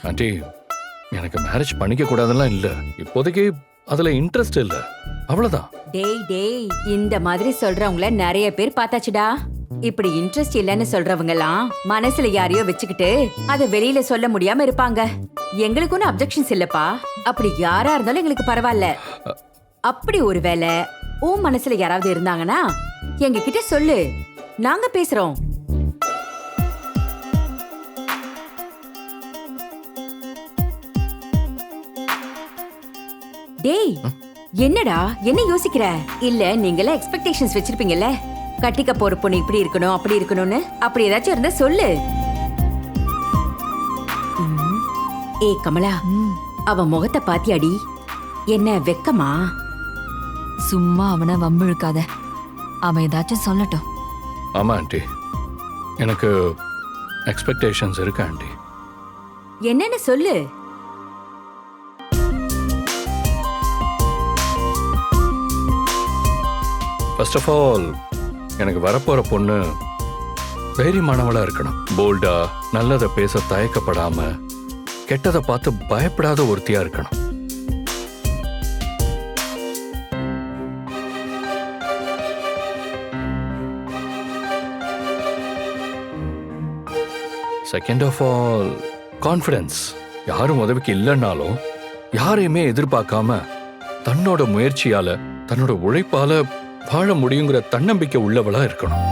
Aunty, எனக்கு marriage பண்ணிக்க கூடாதெல்லாம் இல்ல. இப்போதைக்கு அதுல இன்ட்ரெஸ்ட் இல்ல, அவ்வளவுதான். டேய் டேய், இந்த மாதிரி சொல்றவங்கள நிறைய பேர் பார்த்தாச்சுடா. இப்படி இன்ட்ரெஸ்ட் இல்லன்னு சொல்றவங்க எல்லாம் மனசுல யாரையோ வச்சுக்கிட்டு அத வெளியில சொல்ல முடியாம இருப்பாங்க. எங்களுக்கு ஒன்னும் அப்செக்ஷன்ஸ் இல்லப்பா. அப்படி யாரா இருந்தாலும் எங்களுக்கு பரவாயில்ல. அப்படி ஒருவேளை உன் மனசுல யாராவது இருந்தாங்கன்னா எங்க கிட்ட சொல்லு, நாங்க பேசுறோம். டேய், என்னடா என்ன யோசிக்கிற? இல்ல நீங்களே எக்ஸ்பெக்டேஷன்ஸ் வச்சிருப்பீங்கல்ல, கட்டிக்க போற பொண்ணு இப்படி இருக்கணும் அப்படி இருக்கணும்னு. அப்படி ஏதாச்சும் இருந்தா சொல்லு. ஏய் கமலா, அவன் முகத்தை பாத்தியாடி? என்ன வெக்கமா? சும்மா அவனை வம்பிழுக்காத. அவன் ஏதாச்சும் சொல்லட்டும். ஆமா ஆண்டி, எனக்கு எக்ஸ்பெக்டேஷன்ஸ் இருக்கு ஆண்டி. என்னன்னு சொல்லு. ஃபர்ஸ்ட் ஆஃப் ஆல், எனக்கு வரப்போற பொண்ணு தைரியமானவளா இருக்கணும். போல்டா, நல்லதை பேச தயக்கப்படாம, கெட்டதை பார்த்து பயப்படாத ஒருத்தியா இருக்கணும். Second of all, confidence. யாரும் உதவிக்கு இல்லைன்னாலும் யாரையுமே எதிர்பார்க்காம தன்னோட முயற்சியால, தன்னோட உழைப்பால வாழ முடியுங்கிற தன்னம்பிக்கை உள்ளவளா இருக்கணும்.